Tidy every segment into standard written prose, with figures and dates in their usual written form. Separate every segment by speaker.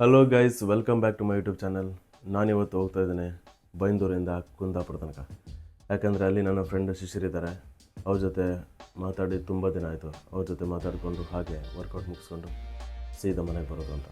Speaker 1: Hello guys, welcome back to my YouTube channel. ನಾನಿವತ್ತು ಹೋಗ್ತಾ ಇದ್ದೇನೆ ಬೈಂದೂರಿಂದ ಕುಂದಾಪುರ ತನಕ. ಯಾಕಂದರೆ ಅಲ್ಲಿ ನನ್ನ ಫ್ರೆಂಡ್ ಶಿಶಿರಿದ್ದಾರೆ. ಅವ್ರ ಜೊತೆ ಮಾತಾಡಿ ತುಂಬ ದಿನ ಆಯಿತು. ಅವ್ರ ಜೊತೆ ಮಾತಾಡಿಕೊಂಡು ಹಾಗೆ ವರ್ಕೌಟ್ ಮುಗಿಸ್ಕೊಂಡು ಸೀದಾ ಮನೆಗೆ ಬರೋದು ಅಂತ.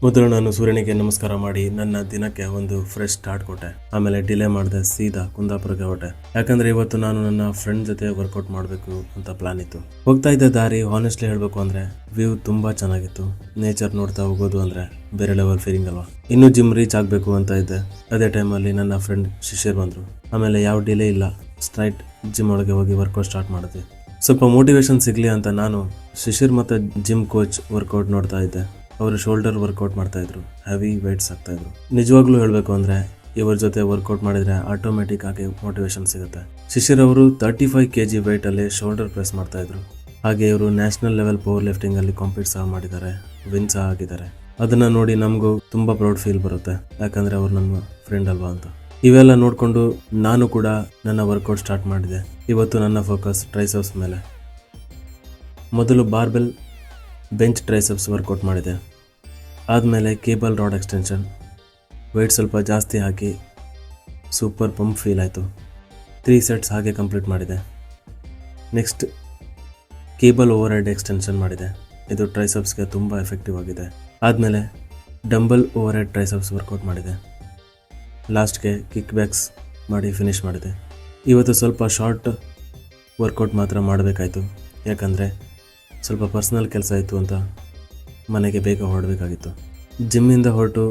Speaker 1: ಮೊದಲು ನಾನು ಸೂರ್ಯನಿಗೆ ನಮಸ್ಕಾರ ಮಾಡಿ ನನ್ನ ದಿನಕ್ಕೆ ಒಂದು ಫ್ರೆಶ್ ಸ್ಟಾರ್ಟ್ ಕೊಟ್ಟೆ. ಆಮೇಲೆ ಡಿಲೇ ಮಾಡಿದೆ, ಸೀದಾ ಕುಂದಾಪುರಕ್ಕೆ ಹೊರಟೆ. ಯಾಕಂದರೆ ಇವತ್ತು ನಾನು ನನ್ನ ಫ್ರೆಂಡ್ ಜೊತೆ ವರ್ಕೌಟ್ ಮಾಡಬೇಕು ಅಂತ ಪ್ಲಾನ್ ಇತ್ತು. ಹೋಗ್ತಾ ಇದ್ದ ದಾರಿ ಹಾನೆಸ್ಟ್ಲಿ ಹೇಳಬೇಕು ಅಂದರೆ ವ್ಯೂ ತುಂಬ ಚೆನ್ನಾಗಿತ್ತು. ನೇಚರ್ ನೋಡ್ತಾ ಹೋಗೋದು ಅಂದರೆ ಬೇರೆ ಲೆವೆಲ್ ಫೀಲಿಂಗ್ ಅಲ್ವಾ. ಇನ್ನೂ ಜಿಮ್ ರೀಚ್ ಆಗಬೇಕು ಅಂತ ಇದ್ದೆ. ಅದೇ ಟೈಮಲ್ಲಿ ನನ್ನ ಫ್ರೆಂಡ್ ಶಿಶಿರ್ ಬಂದರು. ಆಮೇಲೆ ಯಾವ ಡಿಲೇ ಇಲ್ಲ, ಸ್ಟ್ರೈಟ್ ಜಿಮ್ ಒಳಗೆ ಹೋಗಿ ವರ್ಕೌಟ್ ಸ್ಟಾರ್ಟ್ ಮಾಡಿದ್ವಿ. ಸ್ವಲ್ಪ ಮೋಟಿವೇಶನ್ ಸಿಗಲಿ ಅಂತ ನಾನು ಶಿಶಿರ್ ಮತ್ತು ಜಿಮ್ ಕೋಚ್ ವರ್ಕೌಟ್ ನೋಡ್ತಾ ಇದ್ದೆ. ಅವರು ಶೋಲ್ಡರ್ ವರ್ಕೌಟ್ ಮಾಡ್ತಾಯಿದ್ರು, ಹೆವಿ ವೆಯ್ಟ್ಸ್ ಆಗ್ತಾಯಿದ್ರು. ನಿಜವಾಗ್ಲೂ ಹೇಳಬೇಕು ಅಂದರೆ ಇವ್ರ ಜೊತೆ ವರ್ಕೌಟ್ ಮಾಡಿದರೆ ಆಟೋಮೆಟಿಕ್ ಆಗಿ ಮೋಟಿವೇಶನ್ ಸಿಗುತ್ತೆ. ಶಿಶಿರ್ ಅವರು 35 kg ವೆಯ್ಟಲ್ಲಿ ಶೋಲ್ಡರ್ ಪ್ರೆಸ್ ಮಾಡ್ತಾಯಿದ್ರು. ಹಾಗೆ ಇವರು ನ್ಯಾಷನಲ್ ಲೆವೆಲ್ ಪವರ್ ಲಿಫ್ಟಿಂಗಲ್ಲಿ ಕಾಂಪೀಟ್ ಸಹ ಮಾಡಿದ್ದಾರೆ, ವಿನ್ ಸಹ ಆಗಿದ್ದಾರೆ. ಅದನ್ನು ನೋಡಿ ನಮಗೂ ತುಂಬ ಪ್ರೌಡ್ ಫೀಲ್ ಬರುತ್ತೆ, ಯಾಕಂದರೆ ಅವ್ರು ನಮ್ಮ ಫ್ರೆಂಡ್ ಅಲ್ವಾ ಅಂತ. ಇವೆಲ್ಲ ನೋಡಿಕೊಂಡು ನಾನು ಕೂಡ ನನ್ನ ವರ್ಕೌಟ್ ಸ್ಟಾರ್ಟ್ ಮಾಡಿದೆ. ಇವತ್ತು ನನ್ನ ಫೋಕಸ್ ಟ್ರೈಸೆಪ್ಸ್ ಮೇಲೆ. ಮೊದಲು ಬಾರ್ಬೆಲ್ ಬೆಂಚ್ ಟ್ರೈಸೆಪ್ಸ್ ವರ್ಕೌಟ್ ಮಾಡಿದೆ. ಆದಮೇಲೆ ಕೇಬಲ್ ರಾಡ್ ಎಕ್ಸ್ಟೆನ್ಷನ್, ವೆಯ್ಟ್ ಸ್ವಲ್ಪ ಜಾಸ್ತಿ ಹಾಕಿ ಸೂಪರ್ ಪಂಪ್ ಫೀಲ್ ಆಯಿತು. 3 ಸೆಟ್ಸ್ ಹಾಗೆ ಕಂಪ್ಲೀಟ್ ಮಾಡಿದೆ. Next cable overhead extension ಮಾಡಿದೆ. ಇದು ಟ್ರೈಸೆಪ್ಸ್ಗೆ ತುಂಬ ಎಫೆಕ್ಟಿವ್ ಆಗಿದೆ. ಆದಮೇಲೆ dumbbell overhead triceps workout ಮಾಡಿದೆ. ಲಾಸ್ಟ್ಗೆ ಕಿಕ್ ಬ್ಯಾಕ್ಸ್ ಮಾಡಿ ಫಿನಿಷ್ ಮಾಡಿದೆ. ಇವತ್ತು ಸ್ವಲ್ಪ ಶಾರ್ಟ್ ವರ್ಕೌಟ್ ಮಾತ್ರ ಮಾಡಬೇಕಾಯಿತು, ಯಾಕಂದರೆ ಸ್ವಲ್ಪ ಪರ್ಸ್ನಲ್ ಕೆಲಸ ಇತ್ತು ಅಂತ ಮನೆಗೆ ಬೇಗ ಹೊರಡಬೇಕಾಗಿತ್ತು. ಜಿಮ್ಮಿಂದ ಹೊರಟು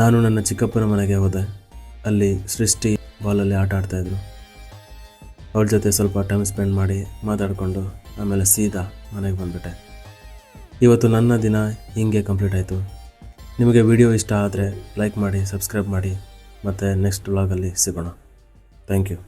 Speaker 1: ನಾನು ನನ್ನ ಚಿಕ್ಕಪ್ಪನ ಮನೆಗೆ ಹೋದೆ. ಅಲ್ಲಿ ಸೃಷ್ಟಿ ಬಾಲಲ್ಲಿ ಆಟ ಆಡ್ತಾಯಿದ್ರು. ಅವ್ರ ಜೊತೆ ಸ್ವಲ್ಪ ಟೈಮ್ ಸ್ಪೆಂಡ್ ಮಾಡಿ ಮಾತಾಡಿಕೊಂಡು ಆಮೇಲೆ ಸೀದಾ ಮನೆಗೆ ಬಂದುಬಿಟ್ಟೆ. ಇವತ್ತು ನನ್ನ ದಿನ ಹೀಗೆ ಕಂಪ್ಲೀಟ್ ಆಯಿತು. ನಿಮಗೆ ವಿಡಿಯೋ ಇಷ್ಟ ಆದರೆ ಲೈಕ್ ಮಾಡಿ, ಸಬ್ಸ್ಕ್ರೈಬ್ ಮಾಡಿ, ಮತ್ತು ನೆಕ್ಸ್ಟ್ ವ್ಲಾಗಲ್ಲಿ ಸಿಗೋಣ. Thank you.